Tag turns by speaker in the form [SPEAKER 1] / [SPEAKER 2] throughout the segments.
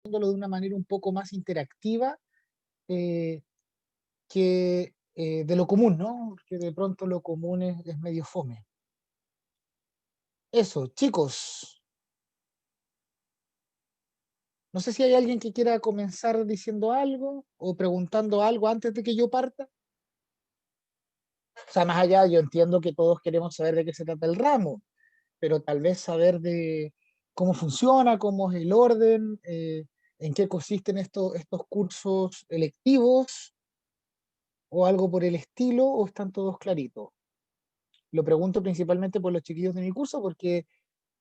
[SPEAKER 1] haciéndolo de una manera un poco más interactiva eh, que de lo común, ¿no? Porque de pronto lo común es medio fome. Eso, chicos, no sé si hay alguien que quiera comenzar diciendo algo o preguntando algo antes de que yo parta. O sea, más allá, yo entiendo que todos queremos saber de qué se trata el ramo, pero tal vez saber de cómo funciona, cómo es el orden, en qué consisten estos cursos electivos o algo por el estilo, o están todos claritos. Lo pregunto principalmente por los chiquillos de mi curso, porque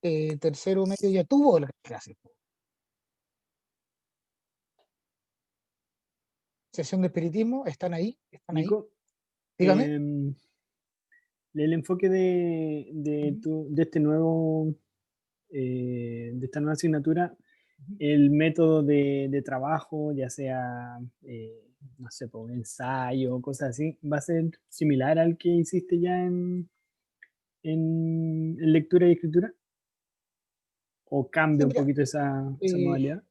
[SPEAKER 1] tercero medio ya tuvo las clases. Sesión de espiritismo, ¿están ahí? ¿Están ahí?
[SPEAKER 2] Nico,
[SPEAKER 1] Dígame.
[SPEAKER 2] el enfoque
[SPEAKER 1] Ujú,
[SPEAKER 2] de este nuevo, de esta nueva asignatura,
[SPEAKER 1] ujú.
[SPEAKER 2] el método de trabajo, ya sea, no sé, por un ensayo, cosas así, ¿va a ser similar al que hiciste ya en lectura y escritura? ¿O
[SPEAKER 1] Sí,
[SPEAKER 2] cambia un
[SPEAKER 1] mira,
[SPEAKER 2] poquito esa
[SPEAKER 1] eh,
[SPEAKER 2] modalidad?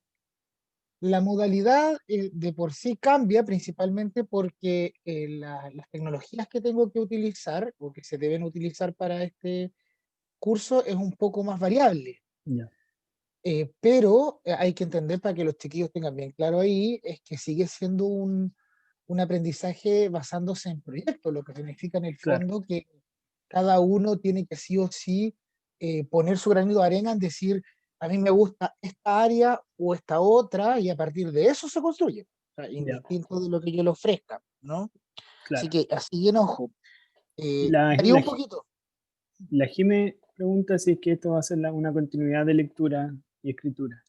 [SPEAKER 1] la modalidad de por sí cambia principalmente porque las tecnologías que tengo que utilizar o que se deben utilizar para este curso es un poco más variable.
[SPEAKER 2] Ya,
[SPEAKER 1] Pero hay que entender para que los chiquillos tengan bien claro ahí, es que sigue siendo un aprendizaje basándose en proyectos, lo que significa en el
[SPEAKER 2] claro.
[SPEAKER 1] fondo que cada uno tiene que sí o sí poner su granito de arena en decir, a mí me gusta esta área o esta otra, y a partir de eso se construye, o sea,
[SPEAKER 2] Ya,
[SPEAKER 1] indistinto de lo que yo le ofrezca, ¿no? Así
[SPEAKER 2] claro.
[SPEAKER 1] que así en ojo.
[SPEAKER 2] La,
[SPEAKER 1] Varía
[SPEAKER 2] la,
[SPEAKER 1] un poquito.
[SPEAKER 2] la Jime pregunta si es que esto va a ser una continuidad de lectura y escritura.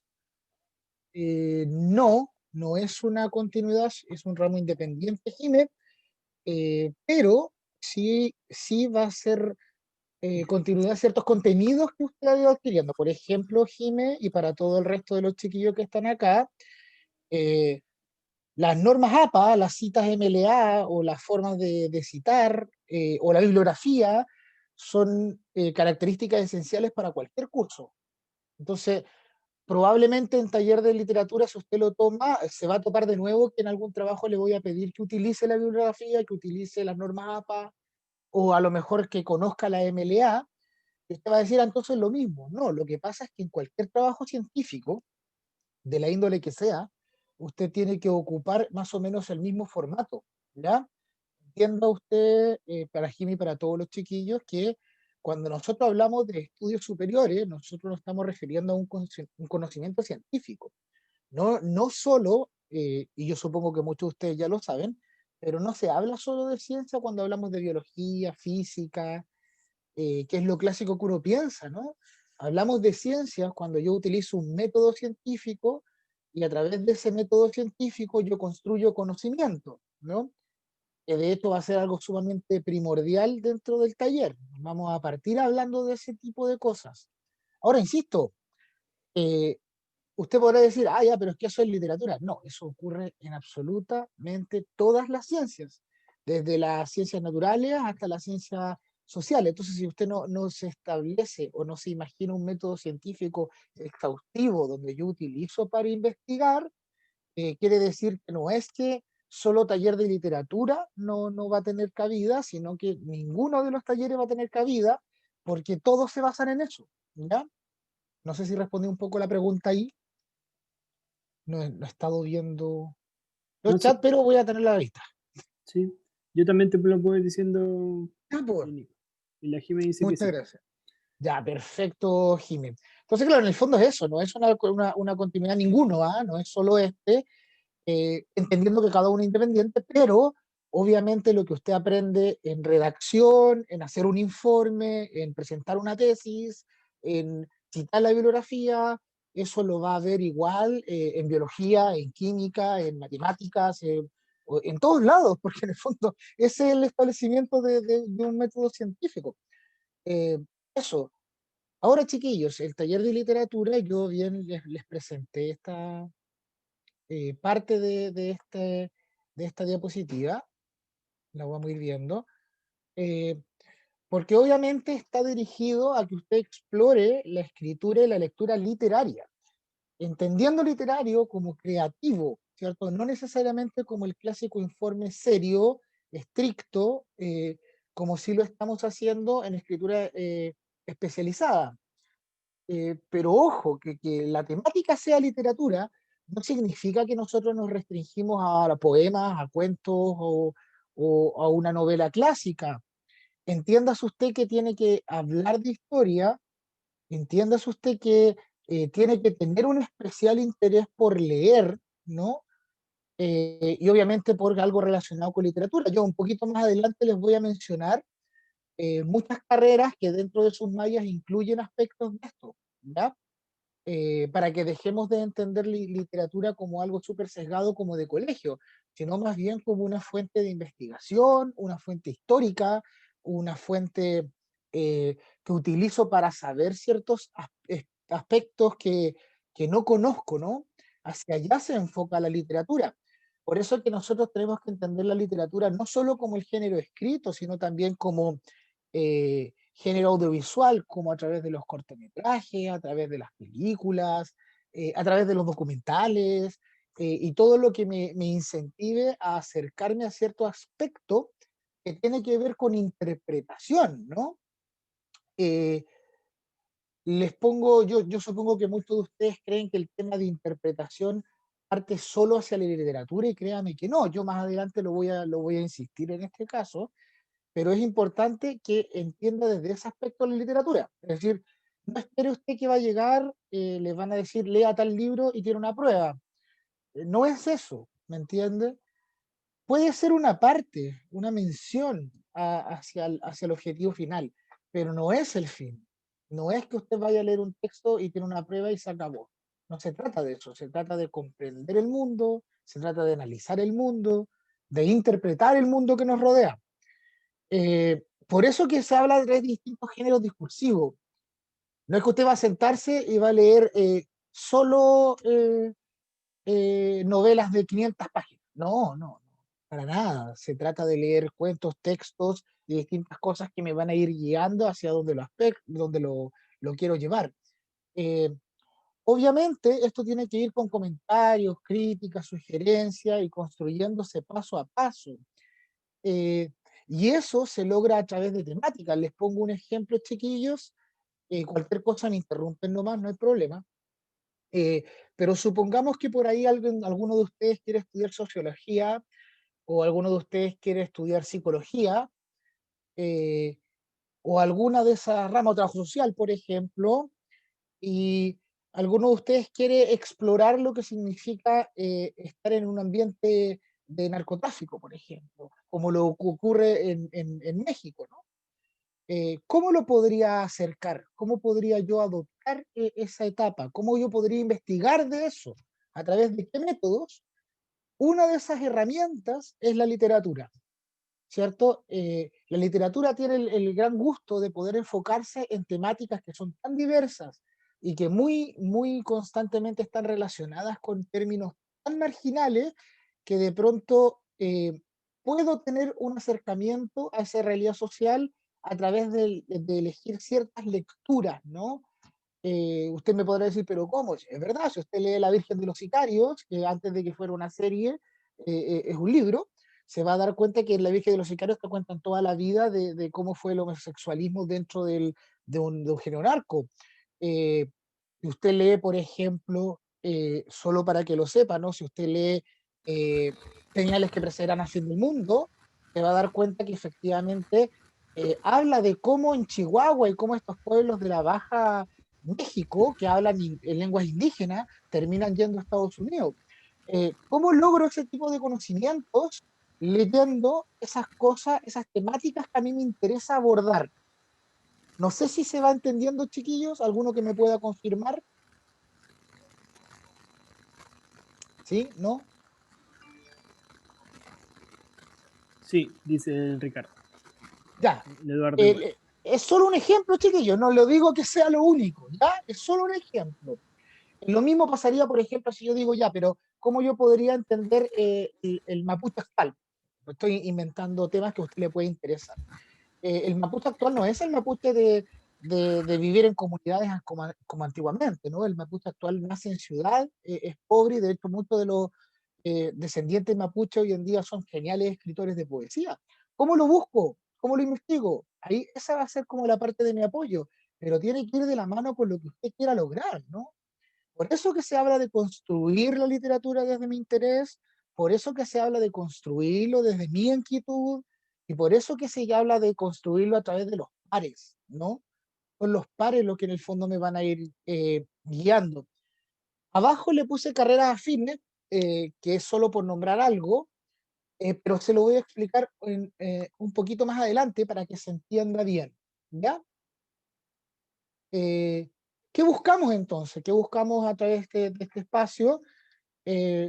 [SPEAKER 1] No, no es una continuidad, es un ramo independiente, Jime, pero sí va a ser continuidad de ciertos contenidos que usted ha ido adquiriendo. Por ejemplo, Jime, y para todo el resto de los chiquillos que están acá, eh, las normas APA, las citas MLA o las formas de citar o la bibliografía son características esenciales para cualquier curso. Entonces, probablemente en taller de literatura, si usted lo toma, se va a topar de nuevo que en algún trabajo le voy a pedir que utilice la bibliografía, que utilice las normas APA, o a lo mejor que conozca la MLA, y usted va a decir, entonces lo mismo. No, lo que pasa es que en cualquier trabajo científico, de la índole que sea, usted tiene que ocupar más o menos el mismo formato, ¿ya? Entienda usted, para Jimmy y para todos los chiquillos, que cuando nosotros hablamos de estudios superiores, nosotros nos estamos refiriendo a un conocimiento científico. No solo, y yo supongo que muchos de ustedes ya lo saben, pero no se habla solo de ciencia cuando hablamos de biología, física, que es lo clásico que uno piensa, ¿no? Hablamos de ciencias cuando yo utilizo un método científico y a través de ese método científico yo construyo conocimiento, ¿no? Que de hecho va a ser algo sumamente primordial dentro del taller. Vamos a partir hablando de ese tipo de cosas. Ahora, insisto, eh, usted podrá decir, ah, ya, pero es que eso es literatura. No, eso ocurre en absolutamente todas las ciencias, desde las ciencias naturales hasta las ciencias sociales. Entonces, si usted no se establece o no se imagina un método científico exhaustivo donde yo utilizo para investigar, quiere decir que no es que solo taller de literatura no va a tener cabida, sino que ninguno de los talleres va a tener cabida porque todos se basan en eso. ¿Ya? No sé si respondí un poco la pregunta ahí. No he estado viendo los
[SPEAKER 2] No, sí,
[SPEAKER 1] chats, pero voy a tener la lista.
[SPEAKER 2] sí. Yo también te lo puedo ir diciendo,
[SPEAKER 1] Ah, pues,
[SPEAKER 2] Nico. Y la Jime dice que
[SPEAKER 1] muchas
[SPEAKER 2] sí.
[SPEAKER 1] gracias. Ya, perfecto, Jiménez. Entonces, claro, en el fondo es eso, no es una continuidad ninguno, ¿ah? No es solo este, entendiendo que cada uno es independiente, pero obviamente lo que usted aprende en redacción, en hacer un informe, en presentar una tesis, en citar la bibliografía, eso lo va a ver igual en biología, en química, en matemáticas, en todos lados, porque en el fondo ese es el establecimiento de un método científico. Eh, Eso. Ahora, chiquillos, el taller de literatura, yo bien les presenté esta parte de esta diapositiva, la vamos a ir viendo, eh, porque obviamente está dirigido a que usted explore la escritura y la lectura literaria. entendiendo literario como creativo, ¿cierto? No necesariamente como el clásico informe serio, estricto, como si lo estamos haciendo en escritura especializada. Pero ojo, que la temática sea literatura no significa que nosotros nos restringimos a poemas, a cuentos o a una novela clásica. Entiéndase usted que tiene que hablar de historia, entiéndase usted que tiene que tener un especial interés por leer, ¿no? Y obviamente por algo relacionado con literatura. Yo un poquito más adelante les voy a mencionar muchas carreras que dentro de sus mallas incluyen aspectos de esto, ¿ya? Para que dejemos de entender literatura como algo súper sesgado como de colegio, sino más bien como una fuente de investigación, una fuente histórica, una fuente que utilizo para saber ciertos aspectos que no conozco, ¿no? Hacia allá se enfoca la literatura. Por eso es que nosotros tenemos que entender la literatura no solo como el género escrito, sino también como género audiovisual, como a través de los cortometrajes, a través de las películas, a través de los documentales, y todo lo que me incentive a acercarme a cierto aspecto que tiene que ver con interpretación, ¿no? Eh, Les pongo, yo supongo que muchos de ustedes creen que el tema de interpretación parte solo hacia la literatura y créanme que no, yo más adelante lo voy a insistir en este caso, pero es importante que entienda desde ese aspecto la literatura. Es decir, no espere usted que va a llegar, le van a decir lea tal libro y tiene una prueba. No es eso, ¿me entiende? Puede ser una parte, una mención hacia el objetivo final, pero no es el fin. No es que usted vaya a leer un texto y tiene una prueba y se acabó. No se trata de eso, se trata de comprender el mundo, se trata de analizar el mundo, de interpretar el mundo que nos rodea. Por eso que se habla de tres distintos géneros discursivos. No es que usted va a sentarse y va a leer solo novelas de 500 páginas. No, no, no, para nada. Se trata de leer cuentos, textos y distintas cosas que me van a ir guiando hacia donde lo quiero llevar. Eh, Obviamente, esto tiene que ir con comentarios, críticas, sugerencias y construyéndose paso a paso. Eh, y eso se logra a través de temáticas. Les pongo un ejemplo, chiquillos. Cualquier cosa me interrumpen nomás, no hay problema. Eh, pero supongamos que por ahí alguno de ustedes quiere estudiar sociología o alguno de ustedes quiere estudiar psicología eh, o alguna de esas ramas, o trabajo social, por ejemplo, y alguno de ustedes quiere explorar lo que significa estar en un ambiente de narcotráfico, por ejemplo, como lo que ocurre en México, ¿no? ¿Cómo lo podría acercar? ¿Cómo podría yo adoptar esa etapa? ¿Cómo yo podría investigar de eso? ¿A través de qué métodos? Una de esas herramientas es la literatura, ¿cierto? La literatura tiene el gran gusto de poder enfocarse en temáticas que son tan diversas y que muy constantemente están relacionadas con términos tan marginales que de pronto puedo tener un acercamiento a esa realidad social a través de elegir ciertas lecturas, ¿no? Usted me podrá decir, pero ¿cómo? Es verdad, si usted lee La Virgen de los Sicarios, que antes de que fuera una serie, es un libro, se va a dar cuenta que en La Virgen de los Sicarios te cuentan toda la vida de cómo fue el homosexualismo dentro de un género narco. Eh, si usted lee, por ejemplo, solo para que lo sepa, ¿no? Si usted lee eh, Señales que precederán a fin del mundo, se va a dar cuenta que efectivamente habla de cómo en Chihuahua y cómo estos pueblos de la Baja México, que hablan en lenguas indígenas, terminan yendo a Estados Unidos. ¿Cómo logro ese tipo de conocimientos? Leyendo esas cosas, esas temáticas que a mí me interesa abordar. No sé si se va entendiendo, chiquillos, alguno que me pueda confirmar. ¿Sí? ¿No?
[SPEAKER 2] Sí, dice el Ricardo,
[SPEAKER 1] Ya.
[SPEAKER 2] el Eduardo igual.
[SPEAKER 1] Es solo un ejemplo, chiquillos, no lo digo que sea lo único, ¿ya? Es solo un ejemplo. Lo mismo pasaría, por ejemplo, si yo digo ya, pero ¿cómo yo podría entender el mapuche actual? Estoy inventando temas que a usted le puede interesar. El mapuche actual no es el mapuche de vivir en comunidades como antiguamente, ¿no? El mapuche actual nace en ciudad, es pobre y de hecho muchos de los descendientes mapuche hoy en día son geniales escritores de poesía. ¿Cómo lo busco? ¿Cómo lo investigo? Ahí esa va a ser como la parte de mi apoyo, pero tiene que ir de la mano con lo que usted quiera lograr, ¿no? Por eso que se habla de construir la literatura desde mi interés, por eso que se habla de construirlo desde mi inquietud, y por eso que se habla de construirlo a través de los pares, ¿no? Son los pares los que en el fondo me van a ir guiando. Abajo le puse carreras afines, que es solo por nombrar algo, pero se lo voy a explicar un poquito más adelante para que se entienda bien, ¿ya? Eh, ¿Qué buscamos entonces? ¿Qué buscamos a través de este espacio?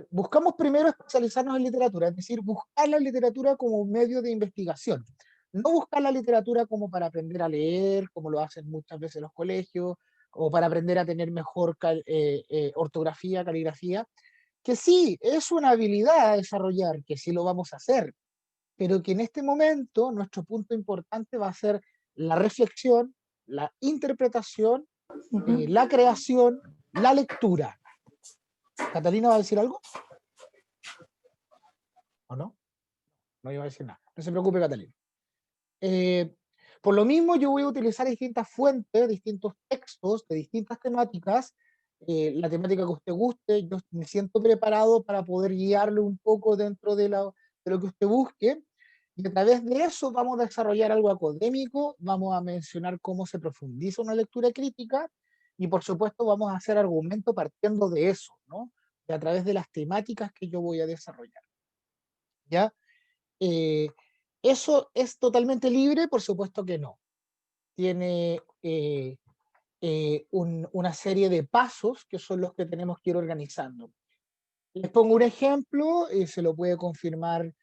[SPEAKER 1] Buscamos primero especializarnos en literatura, es decir, buscar la literatura como un medio de investigación. No buscar la literatura como para aprender a leer, como lo hacen muchas veces los colegios, o para aprender a tener mejor ortografía, caligrafía, que sí, es una habilidad a desarrollar, que sí lo vamos a hacer, pero que en este momento nuestro punto importante va a ser la reflexión, la interpretación, la creación, la lectura. ¿Catalina va a decir algo o no? No iba a decir nada. No se preocupe, Catalina. Eh, por lo mismo, yo voy a utilizar distintas fuentes, distintos textos de distintas temáticas. La temática que usted guste, yo me siento preparado para poder guiarle un poco dentro de lo que usted busque. Y a través de eso vamos a desarrollar algo académico, vamos a mencionar cómo se profundiza una lectura crítica y por supuesto vamos a hacer argumento partiendo de eso, ¿no? Y a través de las temáticas que yo voy a desarrollar. ¿Ya? Eh, ¿Eso es totalmente libre? Por supuesto que no. Tiene una serie de pasos que son los que tenemos que ir organizando. Les pongo un ejemplo, se lo puede confirmar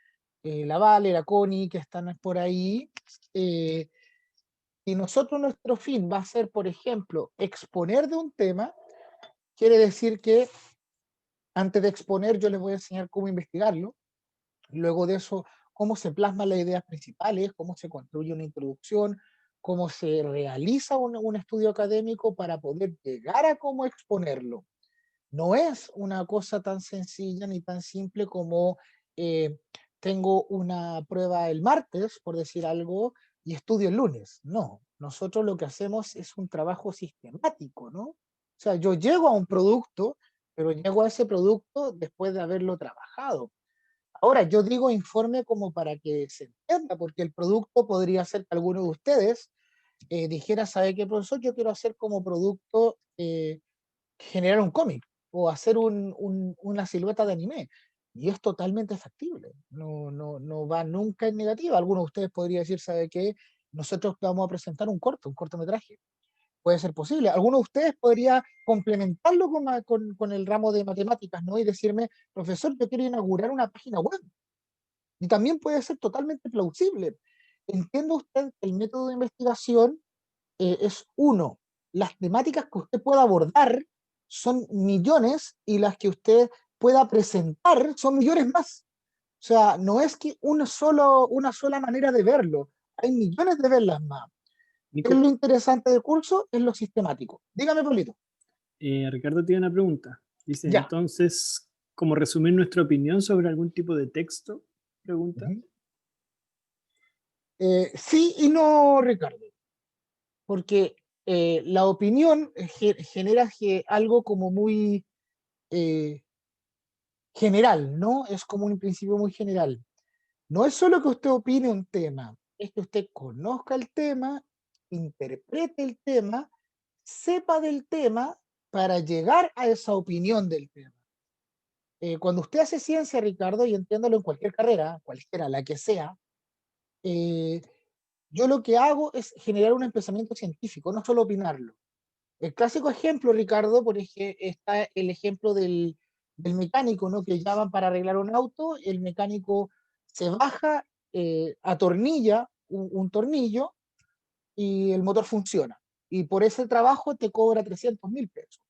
[SPEAKER 1] la Vale, la Connie, que están por ahí. Eh, si nosotros nuestro fin va a ser, por ejemplo, exponer de un tema, quiere decir que antes de exponer yo les voy a enseñar cómo investigarlo. Luego de eso, cómo se plasman las ideas principales, cómo se construye una introducción, cómo se realiza un estudio académico para poder llegar a cómo exponerlo. No es una cosa tan sencilla ni tan simple como eh, tengo una prueba el martes, por decir algo, y estudio el lunes. No, nosotros lo que hacemos es un trabajo sistemático, ¿no? O sea, yo llego a un producto, pero llego a ese producto después de haberlo trabajado. Ahora, yo digo informe como para que se entienda, porque el producto podría ser que alguno de ustedes dijera, ¿sabe qué, profesor? Yo quiero hacer como producto generar un cómic o hacer una silueta de anime. Y es totalmente factible, no va nunca en negativa. Algunos de ustedes podrían decir, ¿sabe qué? Nosotros vamos a presentar un cortometraje. Puede ser posible. Algunos de ustedes podría complementarlo con el ramo de matemáticas, ¿no? Y decirme, profesor, yo quiero inaugurar una página web. Y también puede ser totalmente plausible. Entiende usted que el método de investigación es uno. Las temáticas que usted pueda abordar son millones y las que usted pueda presentar son millones más. O sea, no es que una sola manera de verlo, hay millones de verlas más. ¿Qué es
[SPEAKER 2] Nico,
[SPEAKER 1] lo interesante del curso? Es lo sistemático. Dígame, Pablito.
[SPEAKER 2] Ricardo tiene una pregunta. Dice,
[SPEAKER 1] Ya.
[SPEAKER 2] entonces, ¿cómo resumir nuestra opinión sobre algún tipo de texto? Pregunta.
[SPEAKER 1] Ujú. Sí y no, Ricardo, porque la opinión genera algo como muy eh, general, ¿no? Es como un principio muy general. No es solo que usted opine un tema, es que usted conozca el tema, interprete el tema, sepa del tema para llegar a esa opinión del tema. Cuando usted hace ciencia, Ricardo, y entiéndalo en cualquier carrera, cualquiera, la que sea, eh, yo lo que hago es generar un pensamiento científico, no solo opinarlo. El clásico ejemplo, Ricardo, por ejemplo, está el ejemplo del mecánico, ¿no? Que llaman para arreglar un auto, el mecánico se baja, atornilla un tornillo y el motor funciona. Y por ese trabajo te cobra 300.000 pesos.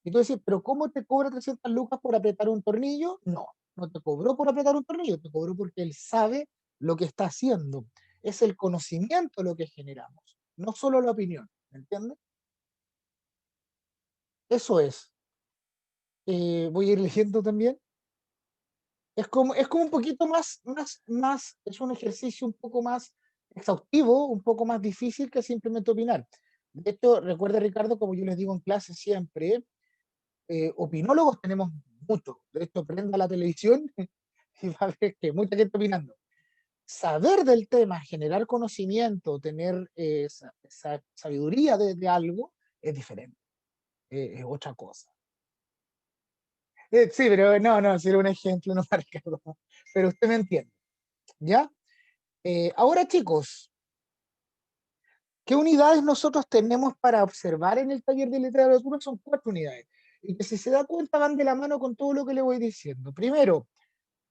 [SPEAKER 1] Y tú dices, ¿pero cómo te cobra 300 lucas por apretar un tornillo? No, no te cobró por apretar un tornillo, te cobró porque él sabe lo que está haciendo. Es el conocimiento lo que generamos, no solo la opinión. ¿me entiendes? Eso es. Voy a ir leyendo también. Es como un poquito más, es un ejercicio un poco más exhaustivo, un poco más difícil que simplemente opinar. De hecho, recuerda Ricardo, como yo les digo en clase siempre, opinólogos tenemos muchos. De hecho, prenda la televisión y va a ver que mucha gente opinando. Saber del tema, generar conocimiento, tener sabiduría de algo, es diferente, es otra cosa. Sí, pero no, si era un ejemplo, no para Ricardo. Pero usted me entiende, ¿ya? Ahora, chicos, ¿qué unidades nosotros tenemos para observar en el taller de literatura? Son 4 unidades. Y que si se da cuenta van de la mano con todo lo que le voy diciendo. Primero,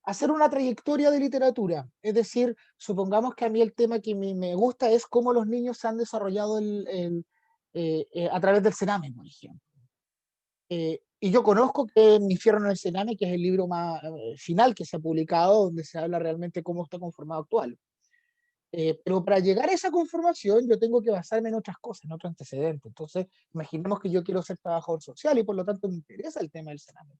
[SPEAKER 1] hacer una trayectoria de literatura. Es decir, supongamos que a mí el tema que me gusta es cómo los niños se han desarrollado a través del Sename, por ejemplo. Y yo conozco que Mi Infierno en el Sename, que es el libro más final que se ha publicado, donde se habla realmente cómo está conformado actual. Pero para llegar a esa conformación yo tengo que basarme en otras cosas, en otros antecedentes. Entonces, imaginemos que yo quiero ser trabajador social y por lo tanto me interesa el tema del Sename.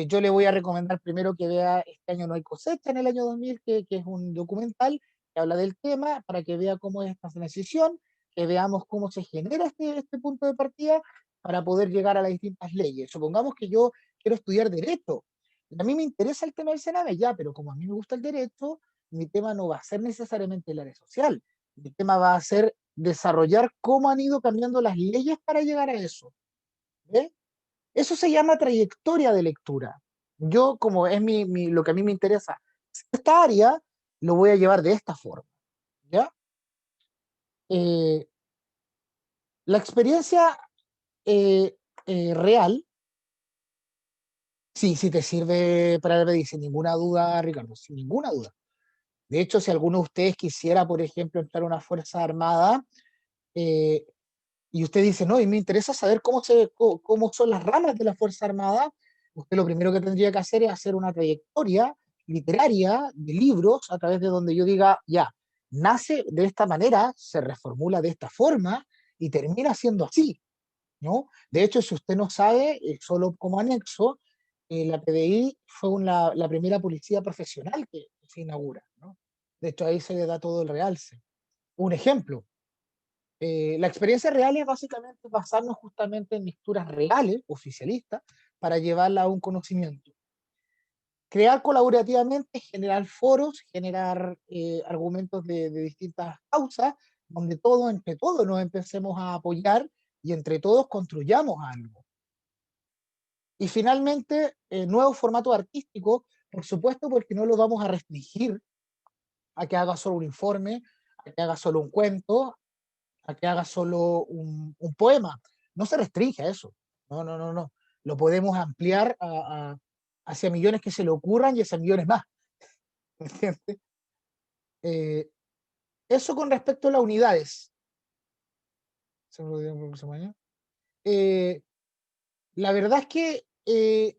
[SPEAKER 1] Yo le voy a recomendar primero que vea Este año no hay cosecha en el año 2000, que es un documental que habla del tema, para que vea cómo es esta transición, que veamos cómo se genera este punto de partida para poder llegar a las distintas leyes. Supongamos que yo quiero estudiar derecho. A mí me interesa el tema del Sename, ya, pero como a mí me gusta el derecho, mi tema no va a ser necesariamente el área social. Mi tema va a ser desarrollar cómo han ido cambiando las leyes para llegar a eso. ¿Ve? Eso se llama trayectoria de lectura. Yo, como es lo que a mí me interesa, esta área lo voy a llevar de esta forma. ¿Ya? Eh, la experiencia eh, real, sí, sí te sirve para el BD, sin ninguna duda, Ricardo, sin ninguna duda. De hecho, si alguno de ustedes quisiera, por ejemplo, entrar a una fuerza armada, eh, y usted dice, no, y me interesa saber cómo son las ramas de la Fuerza Armada, usted lo primero que tendría que hacer es hacer una trayectoria literaria de libros a través de donde yo diga, ya, nace de esta manera, se reformula de esta forma y termina siendo así, ¿no? De hecho, si usted no sabe, solo como anexo, la PDI fue la primera policía profesional que se inaugura, ¿no? De hecho, ahí se le da todo el realce. Un ejemplo, la experiencia real es básicamente basarnos justamente en lecturas reales, oficialistas, para llevarla a un conocimiento. Crear colaborativamente, generar foros, generar argumentos de distintas causas, donde todos, entre todos, nos empecemos a apoyar y entre todos construyamos algo. Y finalmente, nuevos formatos artísticos, por supuesto, porque no los vamos a restringir a que haga solo un informe, a que haga solo un cuento, a que haga solo un poema. No se restringe a eso. No, no, no, no. Lo podemos ampliar hacia millones que se le ocurran y hacia millones más. ¿Entiendes? Eh, eso con respecto a las unidades. Se me olvidó cómo se llama. Eh, la verdad es que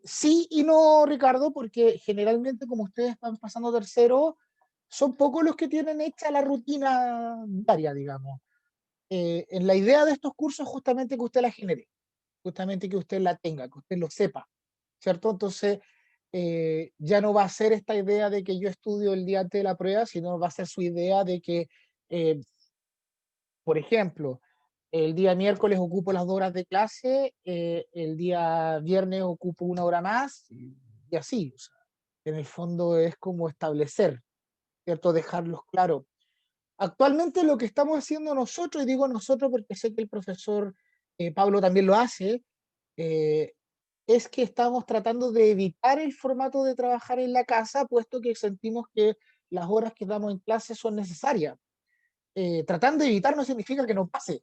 [SPEAKER 1] sí y no, Ricardo, porque generalmente como ustedes van pasando tercero, son pocos los que tienen hecha la rutina diaria, digamos. En la idea de estos cursos justamente que usted la genere, justamente que usted la tenga, que usted lo sepa, ¿cierto? Entonces, ya no va a ser esta idea de que yo estudio el día antes de la prueba, sino va a ser su idea de que, eh, por ejemplo, el día miércoles ocupo las 2 horas de clase, el día viernes ocupo 1 hora más, y así, o sea, en el fondo es como establecer, ¿cierto? Dejarlos claros. Actualmente lo que estamos haciendo nosotros, y digo nosotros porque sé que el profesor Pablo también lo hace, eh, es que estamos tratando de evitar el formato de trabajar en la casa, puesto que sentimos que las horas que damos en clase son necesarias. Tratando de evitar no significa que no pase,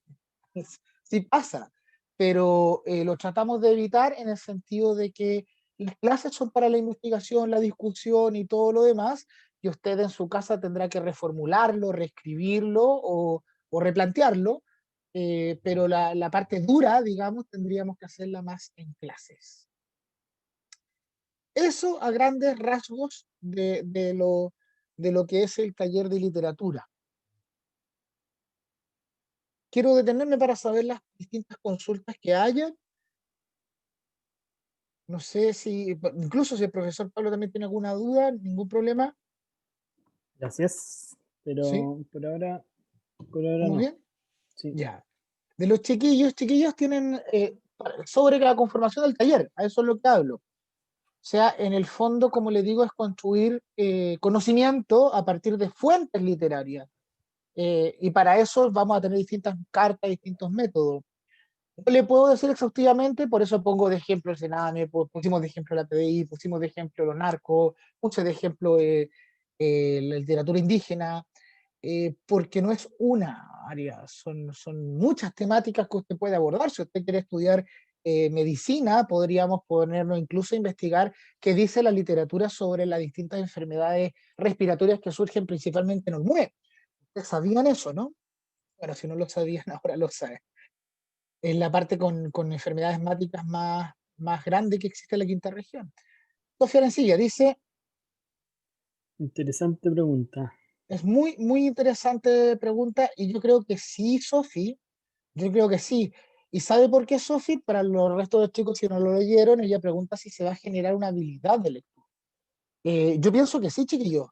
[SPEAKER 1] sí pasa, pero lo tratamos de evitar en el sentido de que las clases son para la investigación, la discusión y todo lo demás, y usted en su casa tendrá que reformularlo, reescribirlo o replantearlo, pero la parte dura, digamos, tendríamos que hacerla más en clases. Eso a grandes rasgos de lo que es el taller de literatura. quiero detenerme para saber las distintas consultas que haya. No sé si, incluso si el profesor Pablo también tiene alguna duda, ningún problema.
[SPEAKER 2] Gracias.
[SPEAKER 1] ¿Sí?
[SPEAKER 2] Pero por ahora
[SPEAKER 1] ¿Estamos
[SPEAKER 2] no.
[SPEAKER 1] bien?
[SPEAKER 2] Sí,
[SPEAKER 1] Ya. De los chiquillos tienen sobre la conformación del taller, a eso es lo que hablo. O sea, en el fondo, como le digo, es construir conocimiento a partir de fuentes literarias. Y para eso vamos a tener distintas cartas, distintos métodos. No le puedo decir exhaustivamente, por eso pongo de ejemplo el Sename, pusimos de ejemplo la PDI, pusimos de ejemplo los narcos, puse de ejemplo la literatura indígena, porque no es una área, son muchas temáticas que usted puede abordar. Si usted quiere estudiar medicina, podríamos ponernos incluso a investigar qué dice la literatura sobre las distintas enfermedades respiratorias que surgen principalmente en Olmué. ¿Ustedes sabían eso, no? Bueno, si no lo sabían, ahora lo saben. Es la parte con enfermedades máticas más grande que existe en la quinta región. Sofía Arancilla dice,
[SPEAKER 2] interesante pregunta.
[SPEAKER 1] es muy interesante pregunta y yo creo que sí, Sofi, yo creo que sí. ¿Y sabe por qué, Sofi? Para los restos de los chicos que no lo leyeron, ella pregunta si se va a generar una habilidad de lectura. Yo pienso que sí, chiquillos.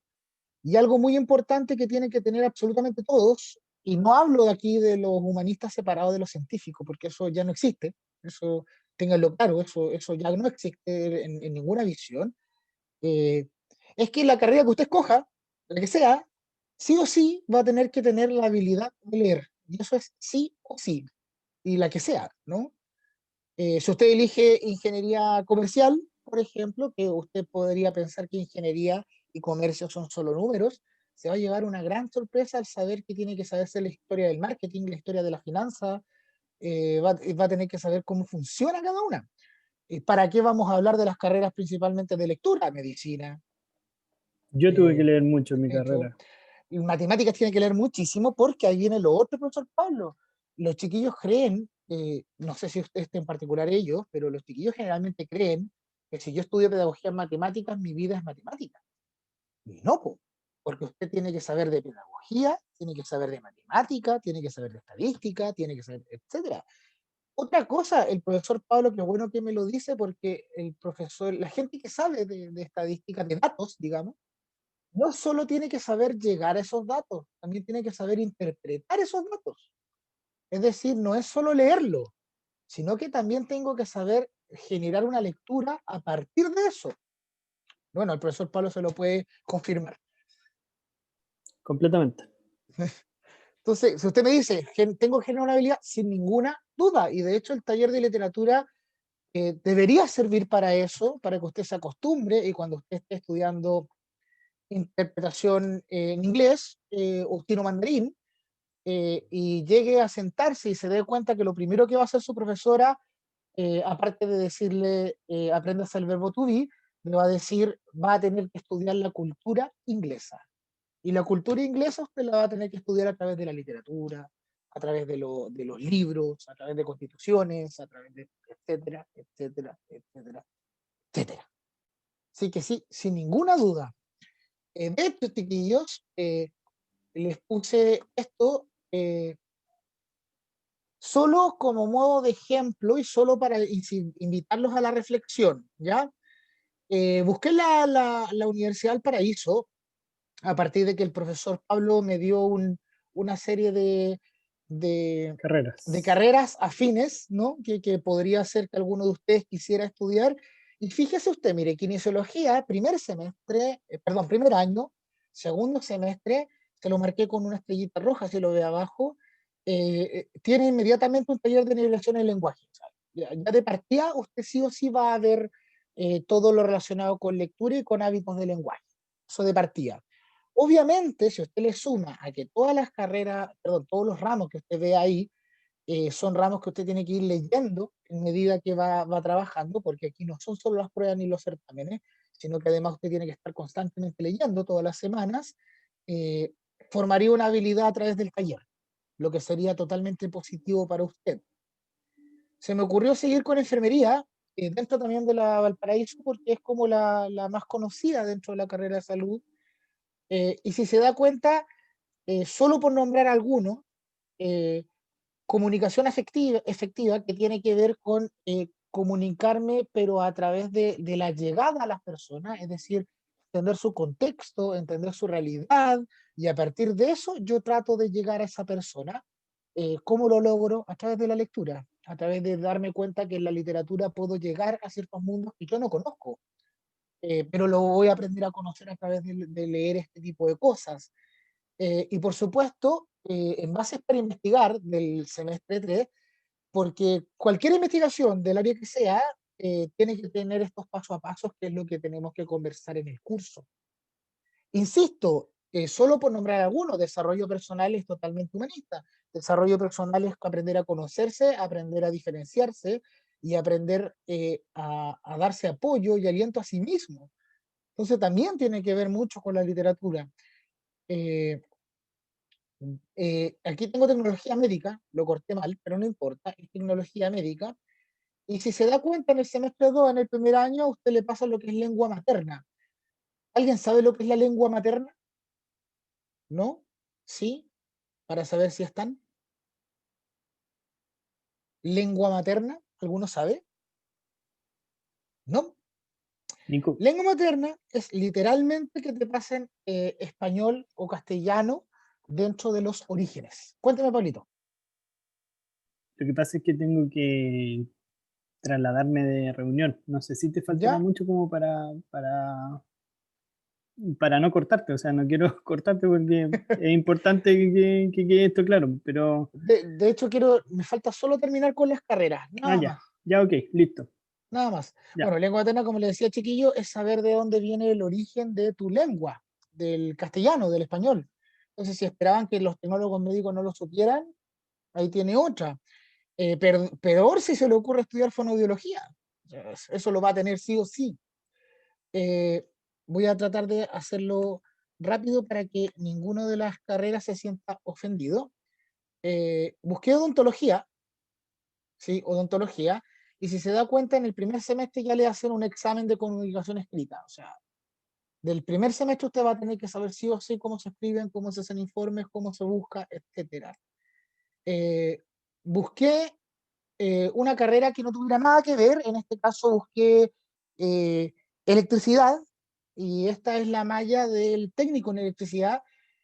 [SPEAKER 1] Y algo muy importante que tienen que tener absolutamente todos, y no hablo de aquí de los humanistas separados de los científicos, porque eso ya no existe, eso ténganlo claro, eso ya no existe en ninguna visión, eh, es que la carrera que usted escoja, la que sea, sí o sí va a tener que tener la habilidad de leer, y eso es sí o sí, y la que sea, ¿no? Si usted elige ingeniería comercial, por ejemplo, que usted podría pensar que ingeniería y comercio son solo números, se va a llevar una gran sorpresa al saber que tiene que saberse la historia del marketing, la historia de la finanza, va a tener que saber cómo funciona cada una. ¿Para qué vamos a hablar de las carreras principalmente de lectura? Medicina,
[SPEAKER 2] Yo tuve que
[SPEAKER 1] eh,
[SPEAKER 2] leer mucho en mi
[SPEAKER 1] derecho,
[SPEAKER 2] carrera.
[SPEAKER 1] y matemáticas tiene que leer muchísimo porque ahí viene lo otro, profesor Pablo. Los chiquillos creen, no sé si usted en particular ellos, pero los chiquillos generalmente creen que si yo estudio pedagogía en matemáticas, mi vida es matemática. Y no, po, porque usted tiene que saber de pedagogía, tiene que saber de matemática, tiene que saber de estadística, tiene que saber, etcétera. Otra cosa, el profesor Pablo, qué bueno que me lo dice, porque el profesor, la gente que sabe de estadística, de datos, digamos, no solo tiene que saber llegar a esos datos, también tiene que saber interpretar esos datos. Es decir, no es solo leerlo, sino que también tengo que saber generar una lectura a partir de eso. Bueno, el profesor Pablo se lo puede confirmar.
[SPEAKER 2] Completamente.
[SPEAKER 1] Entonces, si usted me dice, tengo que generar una habilidad, sin ninguna duda, y de hecho el taller de literatura debería servir para eso, para que usted se acostumbre y cuando usted esté estudiando interpretación en inglés o chino mandarín, y llegue a sentarse y se dé cuenta que lo primero que va a hacer su profesora, aparte de decirle aprendas el verbo to be, le va a decir va a tener que estudiar la cultura inglesa. Y la cultura inglesa usted la va a tener que estudiar a través de la literatura, a través de los libros, a través de constituciones, a través de etcétera, etcétera, etcétera, etcétera. Así que sí, sin ninguna duda. De hecho, chiquillos, les puse esto solo como modo de ejemplo y solo para invitarlos a la reflexión, ¿ya? Busqué la Universidad del Paraíso a partir de que el profesor Pablo me dio una serie de, de
[SPEAKER 2] Carreras.
[SPEAKER 1] carreras afines, ¿no? Que podría ser que alguno de ustedes quisiera estudiar. Y fíjese usted, mire, kinesiología, primer semestre, perdón, primer año, segundo semestre, se lo marqué con una estrellita roja, si lo ve abajo, tiene inmediatamente un taller de nivelación en lenguaje. O sea, ya de partida, usted sí o sí va a ver todo lo relacionado con lectura y con hábitos de lenguaje. Eso de partida. Obviamente, si usted le suma a que todas las carreras, perdón, todos los ramos que usted ve ahí, son ramos que usted tiene que ir leyendo en medida que va trabajando, porque aquí no son solo las pruebas ni los certámenes, sino que además usted tiene que estar constantemente leyendo todas las semanas, eh, formaría una habilidad a través del taller, lo que sería totalmente positivo para usted. Se me ocurrió seguir con enfermería, dentro también de la Valparaíso, porque es como la más conocida dentro de la carrera de salud. Y si se da cuenta, solo por nombrar algunos, eh, comunicación efectiva que tiene que ver con comunicarme, pero a través de la llegada a las personas, es decir, entender su contexto, entender su realidad, y a partir de eso yo trato de llegar a esa persona. ¿Cómo lo logro? A través de la lectura, a través de darme cuenta que en la literatura puedo llegar a ciertos mundos que yo no conozco, pero lo voy a aprender a conocer a través de leer este tipo de cosas. Y por supuesto, en bases para investigar del semestre 3, porque cualquier investigación del área que sea, tiene que tener estos paso a pasos, que es lo que tenemos que conversar en el curso. Insisto, solo por nombrar algunos, desarrollo personal es totalmente humanista. Desarrollo personal es aprender a conocerse, aprender a diferenciarse y aprender a darse apoyo y aliento a sí mismo. Entonces también tiene que ver mucho con la literatura. Eh, Aquí tengo tecnología médica, lo corté mal, pero no importa, es tecnología médica. Y si se da cuenta, en el semestre 2, en el primer año, a usted le pasa lo que es lengua materna. ¿Alguien sabe lo que es la lengua materna? ¿No? ¿Sí? Para saber si están. ¿Lengua materna? ¿Alguno sabe? ¿No?
[SPEAKER 2] Nico,
[SPEAKER 1] Lengua materna es literalmente que te pasen español o castellano dentro de los orígenes. Cuéntame, Pablito.
[SPEAKER 2] lo que pasa es que tengo que trasladarme de reunión. No sé si te faltará
[SPEAKER 1] ¿Ya?
[SPEAKER 2] mucho como para no cortarte, o sea, no quiero cortarte porque es importante que quede esto claro, pero,
[SPEAKER 1] De hecho, me falta solo terminar con las carreras, nada
[SPEAKER 2] ya,
[SPEAKER 1] más.
[SPEAKER 2] ya, ok, listo,
[SPEAKER 1] Nada más.
[SPEAKER 2] ya.
[SPEAKER 1] Bueno, lengua materna, como le decía chiquillo, es saber de dónde viene el origen de tu lengua, del castellano, del español. Entonces, si esperaban que los tecnólogos médicos no lo supieran, ahí tiene otra. Peor si se le ocurre estudiar fonoaudiología. O sea, eso lo va a tener sí o sí. Eh, Voy a tratar de hacerlo rápido para que ninguno de las carreras se sienta ofendido. Busqué odontología, ¿sí? Odontología, y si se da cuenta, en el primer semestre ya le hacen un examen de comunicación escrita. O sea, del primer semestre usted va a tener que saber sí o sí cómo se escriben, cómo se hacen informes, cómo se busca, etcétera. Eh, Busqué una carrera que no tuviera nada que ver, en este caso busqué eh, electricidad, y esta es la malla del técnico en electricidad,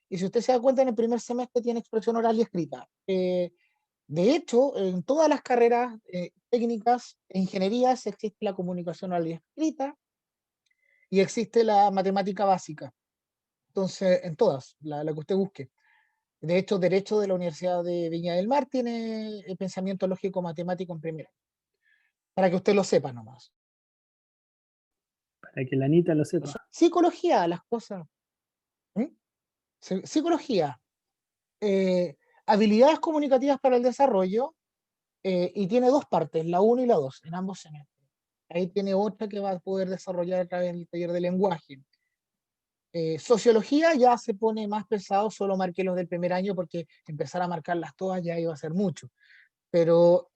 [SPEAKER 1] y si usted se da cuenta, en el primer semestre tiene expresión oral y escrita. De hecho, en todas las carreras técnicas e ingenierías existe la comunicación oral y escrita, y existe la matemática básica. Entonces, en todas, la que usted busque. De hecho, Derecho de la Universidad de Viña del Mar tiene el pensamiento lógico matemático en primera, para que usted lo sepa nomás.
[SPEAKER 2] Para que la Anita lo sepa.
[SPEAKER 1] Psicología, las cosas. ¿Mm? Psicología, eh, habilidades comunicativas para el desarrollo, y tiene dos partes, la 1 y la 2 en ambos semestres. Ahí tiene otra que va a poder desarrollar a través del taller de lenguaje. Sociología ya se pone más pesado, solo marqué los del primer año porque empezar a marcarlas todas ya iba a ser mucho. Pero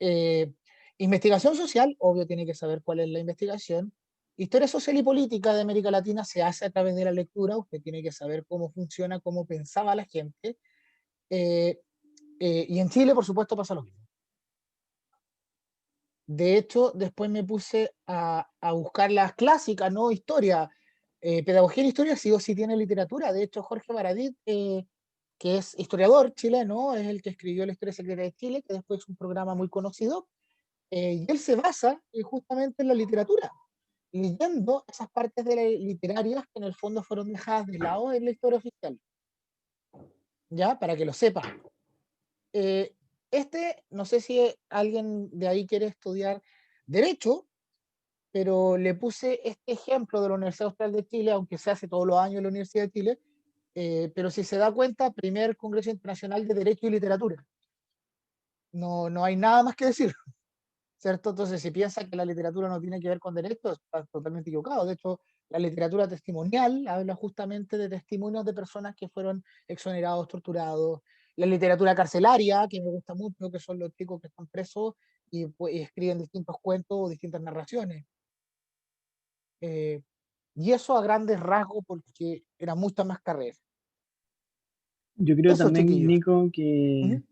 [SPEAKER 1] investigación social, obvio tiene que saber cuál es la investigación. Historia social y política de América Latina se hace a través de la lectura, usted tiene que saber cómo funciona, cómo pensaba la gente. Eh, y en Chile, por supuesto, pasa lo mismo. De hecho, después me puse a buscar las clásicas, ¿no? Historia, pedagogía en historia, sí o sí tiene literatura. De hecho, Jorge Baradit, que es historiador chileno, es el que escribió la historia secreta de Chile, que después es un programa muy conocido, y él se basa justamente en la literatura, leyendo esas partes de literarias que en el fondo fueron dejadas de lado en la historia oficial, ¿ya? Para que lo sepa. Eh, no sé si alguien de ahí quiere estudiar Derecho, pero le puse este ejemplo de la Universidad Austral de Chile, aunque se hace todos los años en la Universidad de Chile, pero si se da cuenta, primer Congreso Internacional de Derecho y Literatura. No, no hay nada más que decir, ¿cierto? Entonces, si piensa que la literatura no tiene que ver con derecho, está totalmente equivocado. De hecho, la literatura testimonial habla justamente de testimonios de personas que fueron exonerados, torturados. La literatura carcelaria, que me gusta mucho, que son los chicos que están presos y, pues, y escriben distintos cuentos o distintas narraciones. Eh, y eso a grandes rasgos, porque eran muchas más carreras.
[SPEAKER 2] Yo creo
[SPEAKER 1] Eso,
[SPEAKER 2] también,
[SPEAKER 1] chiquillos.
[SPEAKER 2] Nico, que
[SPEAKER 1] Ujú.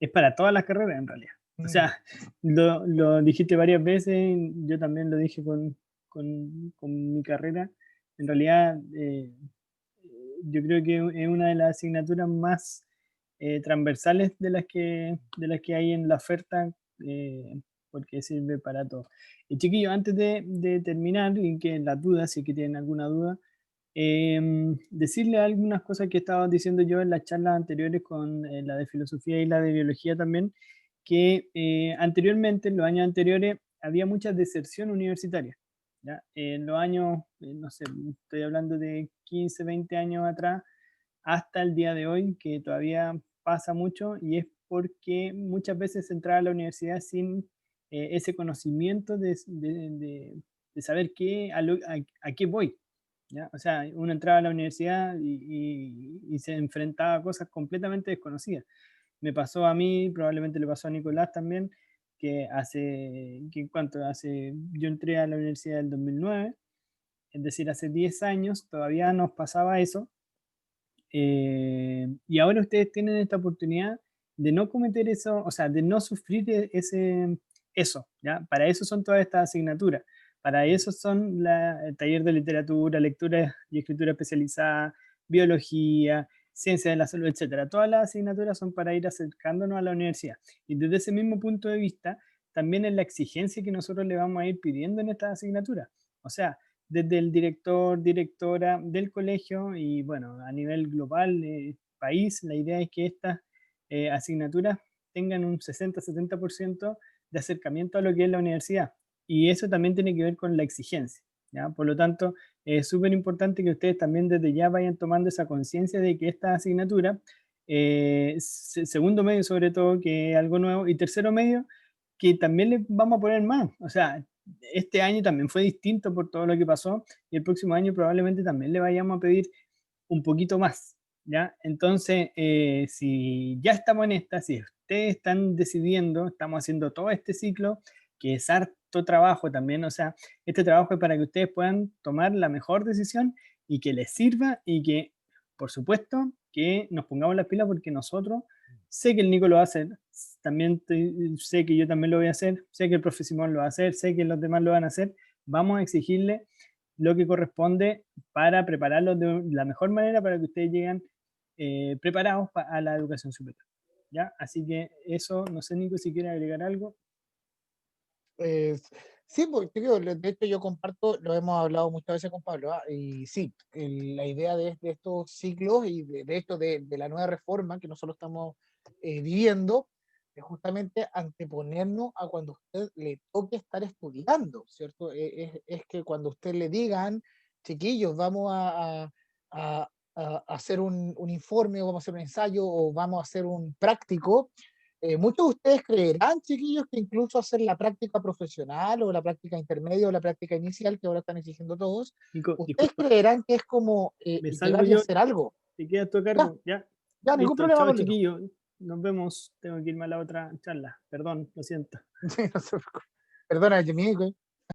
[SPEAKER 2] es para todas las carreras en realidad. O
[SPEAKER 1] Mm,
[SPEAKER 2] sea, lo dijiste varias veces, yo también lo dije con mi carrera. En realidad, yo creo que es una de las asignaturas más transversales de las que hay en la oferta, porque sirve para todo. Y chiquillos, antes de terminar, y que las dudas, si es que tienen alguna duda, decirle algunas cosas que estaba diciendo yo en las charlas anteriores con la de filosofía y la de biología también, que anteriormente, en los años anteriores, había mucha deserción universitaria. ¿Ya? En los años, no sé, estoy hablando de 15, 20 años atrás, hasta el día de hoy, que todavía pasa mucho, y es porque muchas veces se entraba a la universidad sin ese conocimiento de saber a qué voy. ¿Ya? O sea, uno entraba a la universidad y se enfrentaba a cosas completamente desconocidas. Me pasó a mí, probablemente le pasó a Nicolás también, yo entré a la universidad en 2009, es decir, hace 10 años todavía nos pasaba eso, y ahora ustedes tienen esta oportunidad de no cometer eso, o sea, de no sufrir eso, ¿ya? Para eso son todas estas asignaturas. Para eso son el taller de literatura, lectura y escritura especializada, biología, ciencia de la salud, etcétera. Todas las asignaturas son para ir acercándonos a la universidad. Y desde ese mismo punto de vista, también es la exigencia que nosotros le vamos a ir pidiendo en estas asignaturas. O sea, desde el director, directora del colegio y bueno, a nivel global, país, la idea es que estas asignaturas tengan un 60-70% de acercamiento a lo que es la universidad. Y eso también tiene que ver con la exigencia. ¿Ya? Por lo tanto, es súper importante que ustedes también desde ya vayan tomando esa conciencia de que esta asignatura, segundo medio sobre todo, que es algo nuevo, y tercero medio, que también le vamos a poner más. O sea, este año también fue distinto por todo lo que pasó y el próximo año probablemente también le vayamos a pedir un poquito más, ¿ya? Entonces, si ya estamos en esta, si ustedes están decidiendo, estamos haciendo todo este ciclo, que es harto trabajo también, o sea, este trabajo es para que ustedes puedan tomar la mejor decisión y que les sirva y que, por supuesto, que nos pongamos las pilas porque nosotros, sé que el Nico lo va a hacer, también sé que yo también lo voy a hacer, sé que el profe Simón lo va a hacer, sé que los demás lo van a hacer, vamos a exigirle lo que corresponde para prepararlos de la mejor manera para que ustedes lleguen preparados a la educación superior. ¿Ya? Así que eso, no sé, Nico, si quiere agregar algo.
[SPEAKER 1] eh, sí, porque creo, de hecho yo comparto, lo hemos hablado muchas veces con Pablo, y sí, la idea de estos ciclos y de esto de la nueva reforma que nosotros estamos viviendo es justamente anteponernos a cuando a usted le toque estar estudiando, ¿cierto? Es que cuando usted le digan, chiquillos, vamos a hacer un informe o vamos a hacer un ensayo o vamos a hacer un práctico. Muchos de ustedes creerán, chiquillos, que incluso hacer la práctica profesional o la práctica intermedia o la práctica inicial, que ahora están exigiendo todos,
[SPEAKER 2] Nico,
[SPEAKER 1] ustedes
[SPEAKER 2] disculpa,
[SPEAKER 1] creerán que es como
[SPEAKER 2] me salgo
[SPEAKER 1] llegar y
[SPEAKER 2] yo,
[SPEAKER 1] hacer algo.
[SPEAKER 2] te quedas tu
[SPEAKER 1] Ya,
[SPEAKER 2] cargo, ¿ya?
[SPEAKER 1] ya, ningún
[SPEAKER 2] Listo,
[SPEAKER 1] problema,
[SPEAKER 2] chao
[SPEAKER 1] Pablito.
[SPEAKER 2] chiquillo, nos vemos, tengo que irme a la otra charla, perdón, lo siento.
[SPEAKER 1] No se preocupe. Perdona, Jimmy,